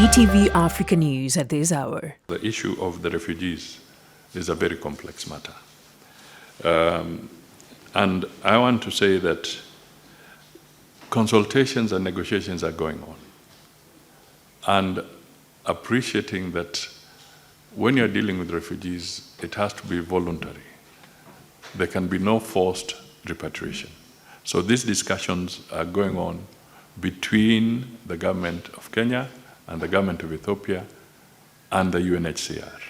ETV Africa News at this hour. The issue of the refugees is a very complex matter. And I want to say that consultations and negotiations are going on. And appreciating that when you're dealing with refugees, it has to be voluntary. There can be no forced repatriation. So these discussions are going on between the government of Kenya and the government of Ethiopia and the UNHCR.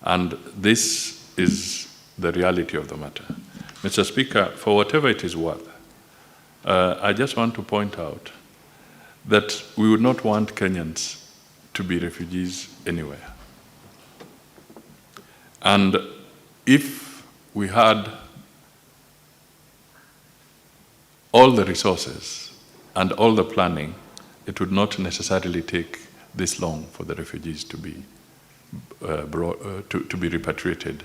And this is the reality of the matter. Mr. Speaker, for whatever it is worth, I just want to point out that we would not want Kenyans to be refugees anywhere. And if we had all the resources and all the planning, it would not necessarily take this long for the refugees to be to be repatriated.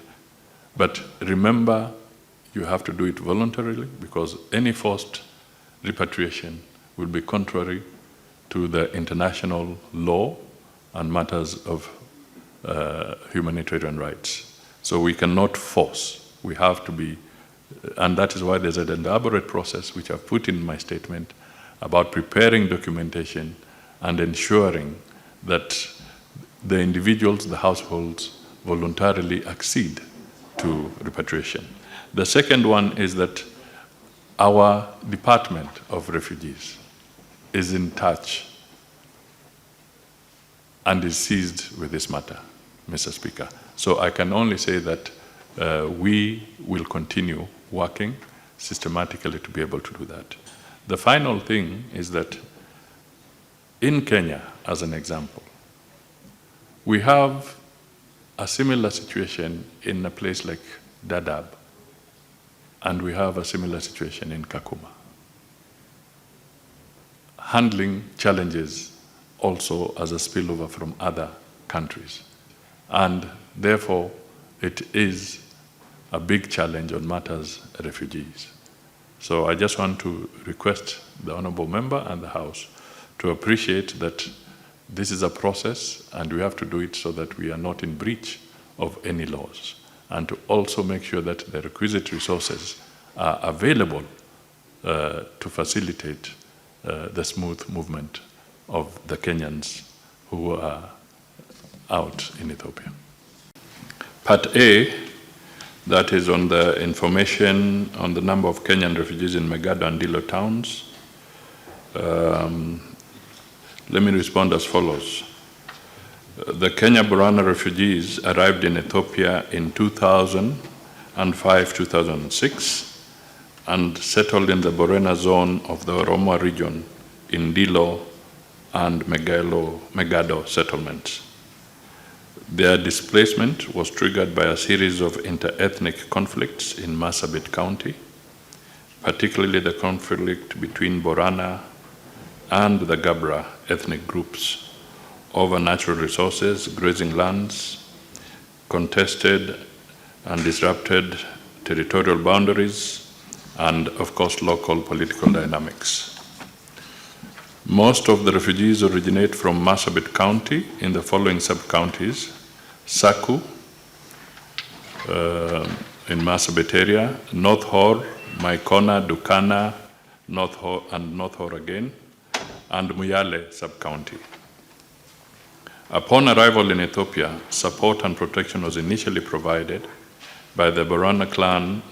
But remember, you have to do it voluntarily, because any forced repatriation will be contrary to the international law and matters of humanitarian rights. So we cannot force. We have to be, and that is why there's an elaborate process, which I've put in my statement, about preparing documentation and ensuring that the individuals, the households, voluntarily accede to repatriation. The second one is that our Department of Refugees is in touch and is seized with this matter, Mr. Speaker. So I can only say that we will continue working systematically to be able to do that. The final thing is that in Kenya, as an example, we have a similar situation in a place like Dadaab, and we have a similar situation in Kakuma. Handling challenges also as a spillover from other countries. And therefore, it is a big challenge on matters refugees. So I just want to request the Honourable Member and the House to appreciate that this is a process and we have to do it so that we are not in breach of any laws, and to also make sure that the requisite resources are available to facilitate the smooth movement of the Kenyans who are out in Ethiopia. Part A, that is on the information on the number of Kenyan refugees in Megado and Dilo towns. Let me respond as follows. The Kenya Borana refugees arrived in Ethiopia in 2005-2006 and settled in the Borena zone of the Oromo region in Dilo and Megado settlements. Their displacement was triggered by a series of inter-ethnic conflicts in Marsabit County, particularly the conflict between Borana and the Gabra ethnic groups over natural resources, grazing lands, contested and disrupted territorial boundaries, and of course local political dynamics. Most of the refugees originate from Marsabit County in the following sub-counties: Saku in Marsabit area, North Hor, Maikona, Dukana, North Hor and North Hor again, and Muyale sub-county. Upon arrival in Ethiopia, support and protection was initially provided by the Borana clan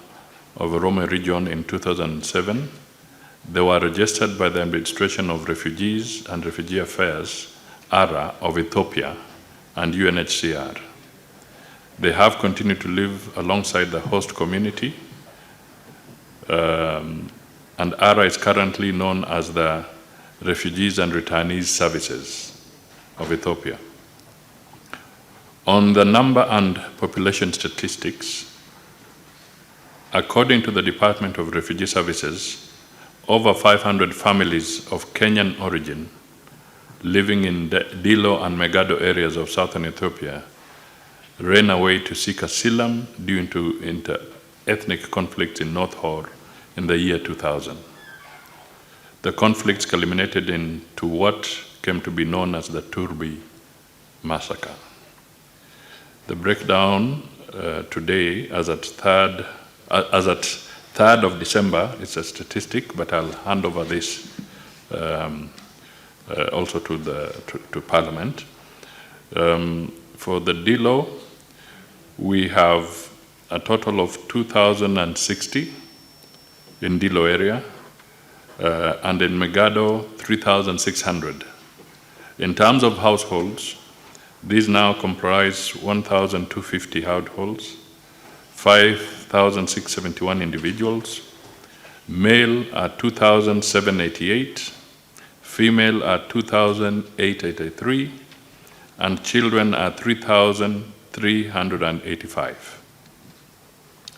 of Oromo region in 2007. They were registered by the Administration of Refugees and Refugee Affairs, ARA, of Ethiopia and UNHCR. They have continued to live alongside the host community, and ARA is currently known as the Refugees and Returnees Services of Ethiopia. On the number and population statistics, according to the Department of Refugee Services, over 500 families of Kenyan origin living in Dilo and Megado areas of southern Ethiopia ran away to seek asylum due to inter-ethnic conflicts in North Hor in the year 2000. The conflicts culminated into what came to be known as the Turbi massacre. The breakdown today, as at 3rd of December, it's a statistic, but I'll hand over this also to Parliament. For the Dilo, we have a total of 2,060 in Dilo area, and in Megado, 3,600. In terms of households, these now comprise 1,250 households, 5,671 individuals, male are 2,788, female are 2,883, and children are 3,385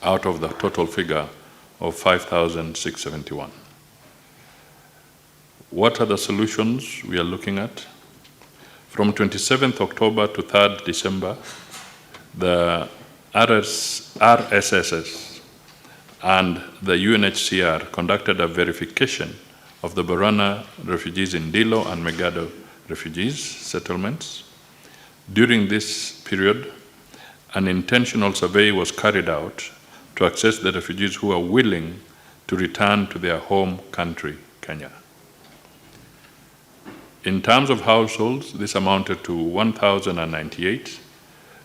out of the total figure of 5,671. What are the solutions we are looking at? From 27th October to 3rd December, the RSSS and the UNHCR conducted a verification of the Borana refugees in Dilo and Megado refugees settlements. During this period, an intentional survey was carried out to assess the refugees who are willing to return to their home country, Kenya. In terms of households, this amounted to 1,098.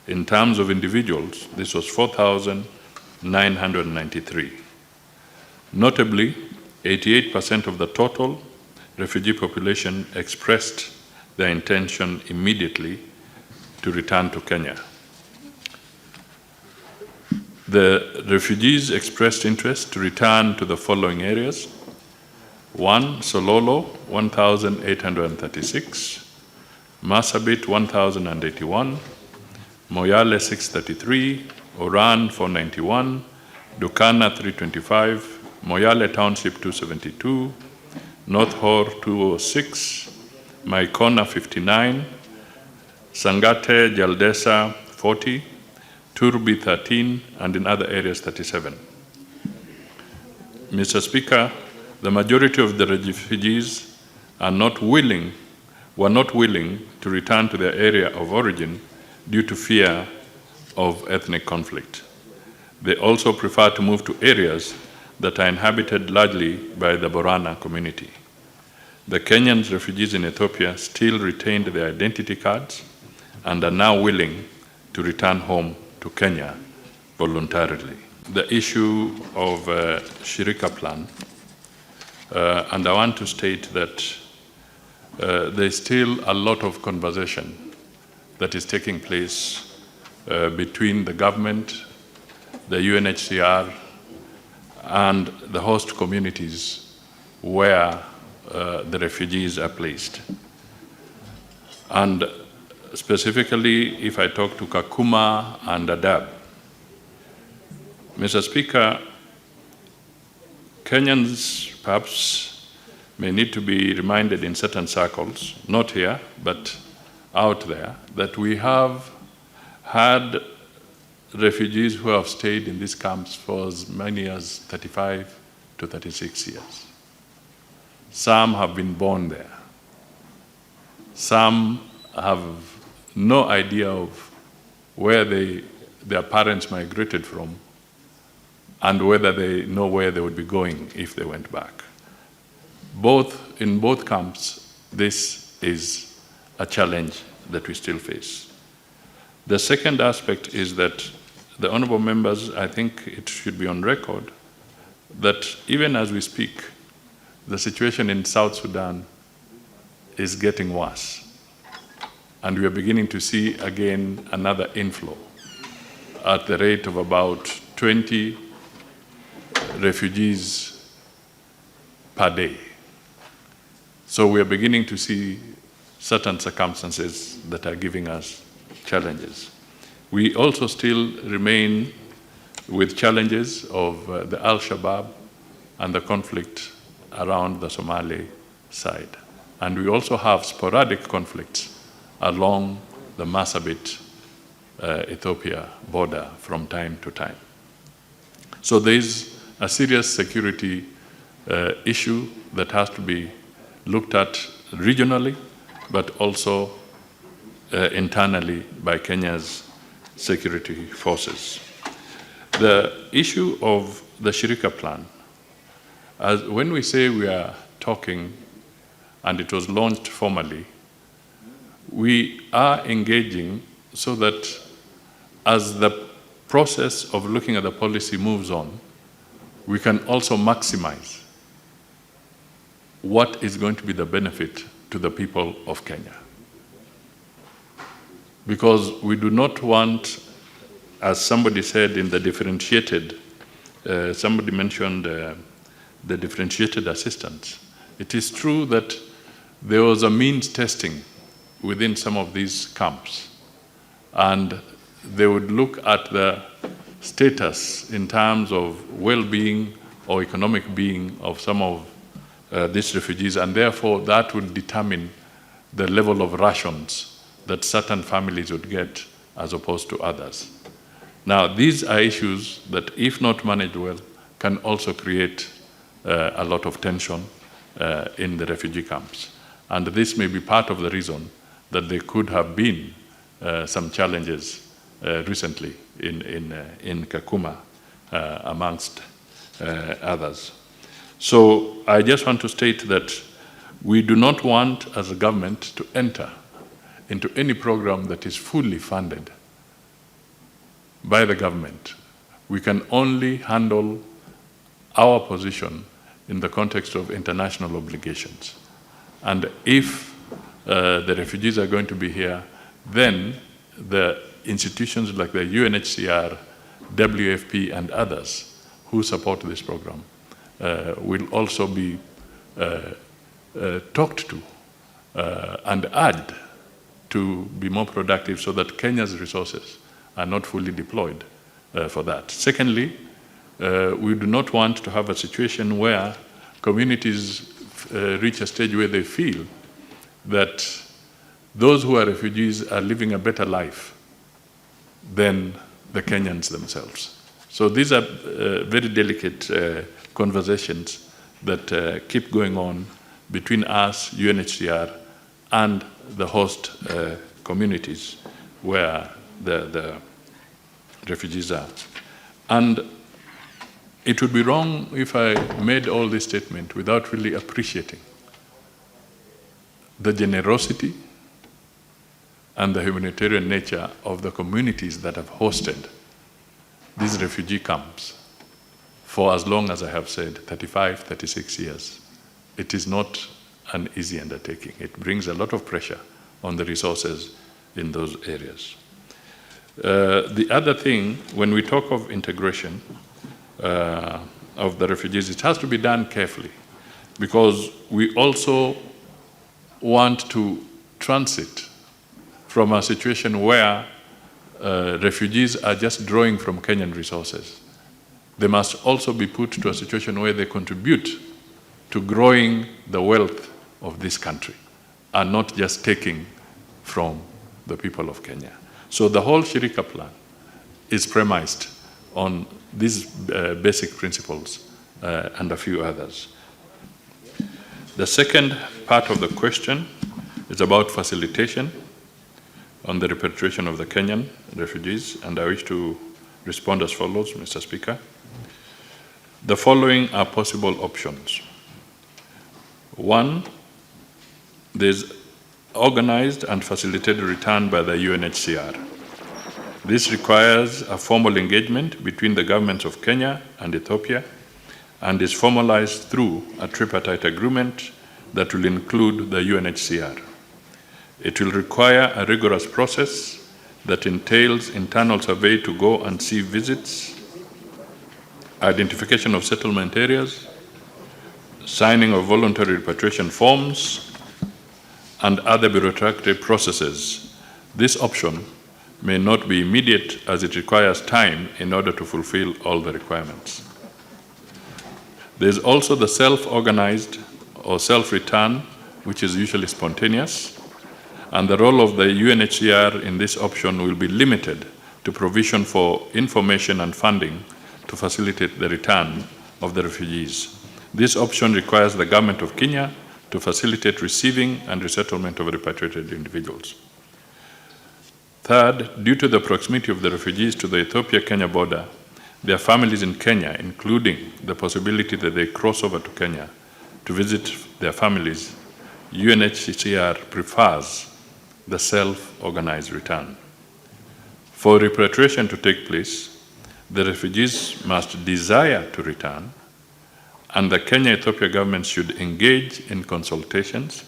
In terms of individuals, this was 4,993. Notably, 88% of the total refugee population expressed their intention immediately to return to Kenya. The refugees expressed interest to return to the following areas: 1, Sololo, 1,836, Marsabit, 1,081, Moyale, 633, Oran, 491, Dukana, 325, Moyale Township, 272, North Hor, 206, Maikona, 59, Sangate, Jaldesa, 40, Turbi, 13, and in other areas, 37. Mr. Speaker, the majority of the refugees were not willing to return to their area of origin due to fear of ethnic conflict. They also prefer to move to areas that are inhabited largely by the Borana community. The Kenyan refugees in Ethiopia still retained their identity cards and are now willing to return home to Kenya voluntarily. The issue of Shirika plan, and I want to state that there's still a lot of conversation that is taking place between the government, the UNHCR, and the host communities where the refugees are placed. And specifically, if I talk to Kakuma and Dadaab, Mr. Speaker, Kenyans perhaps may need to be reminded in certain circles, not here, but out there, that we have had refugees who have stayed in these camps for as many as 35 to 36 years. Some have been born there. Some have no idea of where their parents migrated from and whether they know where they would be going if they went back. In both camps, this is a challenge that we still face. The second aspect is that the honorable members, I think it should be on record, that even as we speak, the situation in South Sudan is getting worse. And we are beginning to see again another inflow at the rate of about 20 refugees per day. So we are beginning to see certain circumstances that are giving us challenges. We also still remain with challenges of the Al-Shabaab and the conflict around the Somali side. And we also have sporadic conflicts along the Marsabit, Ethiopia border from time to time. So there is a serious security issue that has to be looked at regionally but also internally by Kenya's security forces. The issue of the Shirika plan, when we say we are talking and it was launched formally, we are engaging so that as the process of looking at the policy moves on, we can also maximize what is going to be the benefit to the people of Kenya. Because we do not want, as somebody said in the differentiated, somebody mentioned the differentiated assistance. It is true that there was a means testing within some of these camps, and they would look at the status in terms of well-being or economic being of some of these refugees, and therefore that would determine the level of rations that certain families would get as opposed to others. Now, these are issues that, if not managed well, can also create a lot of tension in the refugee camps. And this may be part of the reason that there could have been some challenges recently in Kakuma, amongst others. So I just want to state that we do not want, as a government, to enter into any program that is fully funded by the government. We can only handle our position in the context of international obligations. And if the refugees are going to be here, then the institutions like the UNHCR, WFP, and others who support this program will also be talked to and urged to be more productive so that Kenya's resources are not fully deployed for that. Secondly, we do not want to have a situation where communities reach a stage where they feel that those who are refugees are living a better life than the Kenyans themselves. So these are very delicate conversations that keep going on between us, UNHCR, and the host communities where the refugees are. And it would be wrong if I made all this statement without really appreciating the generosity and the humanitarian nature of the communities that have hosted these refugee camps for as long as I have said, 35, 36 years. It is not an easy undertaking. It brings a lot of pressure on the resources in those areas. The other thing, when we talk of integration of the refugees, it has to be done carefully, because we also want to transit from a situation where refugees are just drawing from Kenyan resources. They must also be put to a situation where they contribute to growing the wealth of this country and not just taking from the people of Kenya. So the whole Shirika plan is premised on these basic principles and a few others. The second part of the question is about facilitation on the repatriation of the Kenyan refugees, and I wish to respond as follows, Mr. Speaker. The following are possible options. One, there's organized and facilitated return by the UNHCR. This requires a formal engagement between the governments of Kenya and Ethiopia and is formalized through a tripartite agreement that will include the UNHCR. It will require a rigorous process that entails internal survey to go and see visits, identification of settlement areas, signing of voluntary repatriation forms, and other bureaucratic processes. This option may not be immediate as it requires time in order to fulfill all the requirements. There's also the self-organized or self-return, which is usually spontaneous, and the role of the UNHCR in this option will be limited to provision for information and funding to facilitate the return of the refugees. This option requires the government of Kenya to facilitate receiving and resettlement of repatriated individuals. Third, due to the proximity of the refugees to the Ethiopia-Kenya border, their families in Kenya, including the possibility that they cross over to Kenya to visit their families, UNHCR prefers the self-organized return. For repatriation to take place, the refugees must desire to return, and the Kenya-Ethiopia government should engage in consultations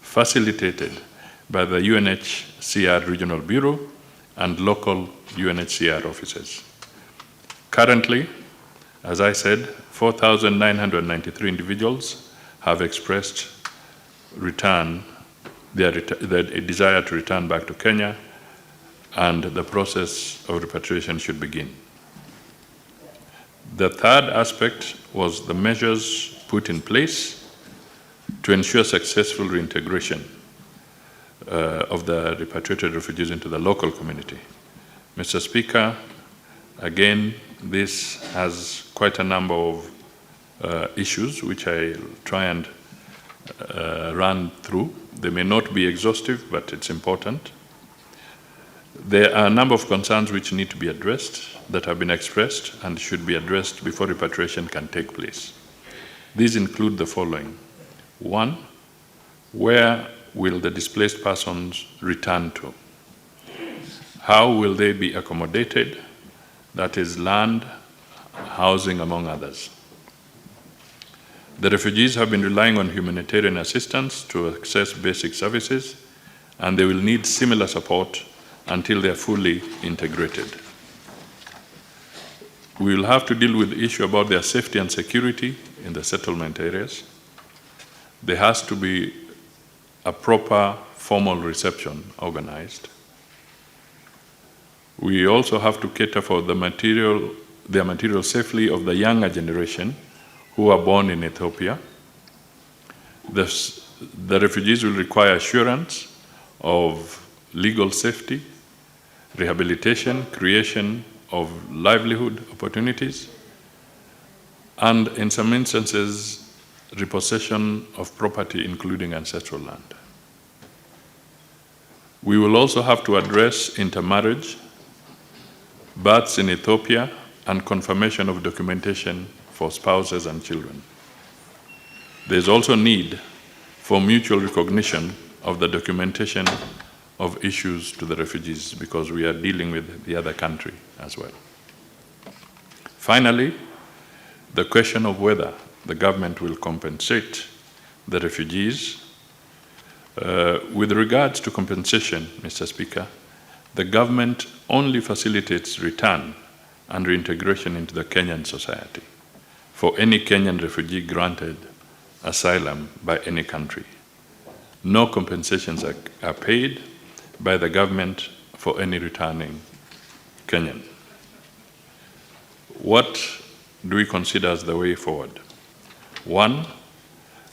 facilitated by the UNHCR Regional Bureau and local UNHCR offices. Currently, as I said, 4,993 individuals have expressed their desire to return back to Kenya, and the process of repatriation should begin. The third aspect was the measures put in place to ensure successful reintegration of the repatriated refugees into the local community. Mr. Speaker, again, this has quite a number of issues which I'll try and run through. They may not be exhaustive, but it's important. There are a number of concerns which need to be addressed that have been expressed and should be addressed before repatriation can take place. These include the following. One, where will the displaced persons return to? How will they be accommodated? That is land, housing, among others. The refugees have been relying on humanitarian assistance to access basic services, and they will need similar support until they are fully integrated. We will have to deal with the issue about their safety and security in the settlement areas. There has to be a proper formal reception organized. We also have to cater for their material safely of the younger generation who are born in Ethiopia. The refugees will require assurance of legal safety, rehabilitation, creation of livelihood opportunities, and in some instances, repossession of property, including ancestral land. We will also have to address intermarriage, births in Ethiopia, and confirmation of documentation for spouses and children. There is also need for mutual recognition of the documentation of issues to the refugees, because we are dealing with the other country as well. Finally, the question of whether the government will compensate the refugees. With regards to compensation, Mr. Speaker, the government only facilitates return and reintegration into the Kenyan society for any Kenyan refugee granted asylum by any country. No compensations are paid by the government for any returning Kenyan. What do we consider as the way forward? One,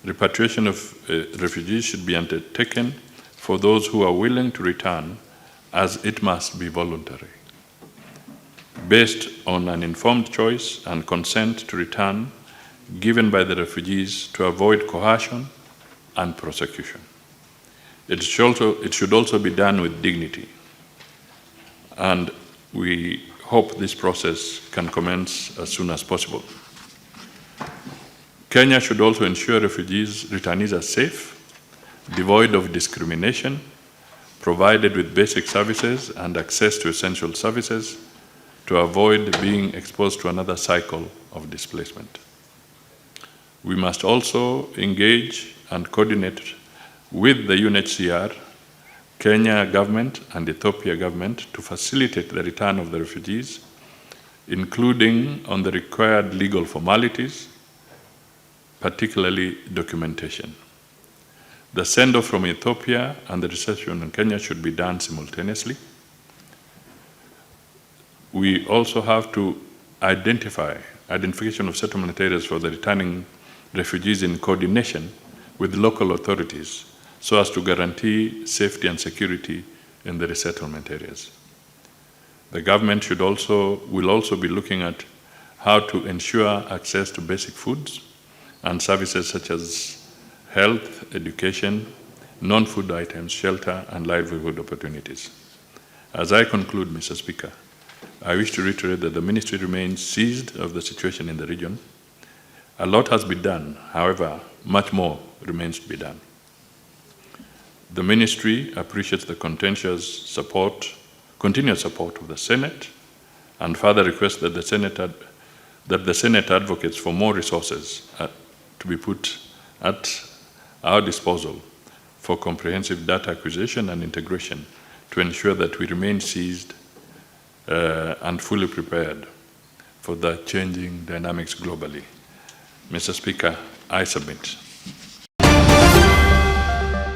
repatriation of refugees should be undertaken for those who are willing to return, as it must be voluntary, based on an informed choice and consent to return given by the refugees to avoid coercion and prosecution. It should also be done with dignity, and we hope this process can commence as soon as possible. Kenya should also ensure returnees are safe, devoid of discrimination, provided with basic services and access to essential services to avoid being exposed to another cycle of displacement. We must also engage and coordinate with the UNHCR, Kenya government, and Ethiopia government to facilitate the return of the refugees, including on the required legal formalities, particularly documentation. The send-off from Ethiopia and the reception in Kenya should be done simultaneously. We also have to identification of settlement areas for the returning refugees in coordination with local authorities so as to guarantee safety and security in the resettlement areas. The government will also be looking at how to ensure access to basic foods and services such as health, education, non-food items, shelter, and livelihood opportunities. As I conclude, Mr. Speaker, I wish to reiterate that the Ministry remains seized of the situation in the region. A lot has been done, however, much more remains to be done. The Ministry appreciates the continued support of the Senate and further requests that the Senate advocates for more resources to be put at our disposal for comprehensive data acquisition and integration to ensure that we remain seized and fully prepared for the changing dynamics globally. Mr. Speaker, I submit.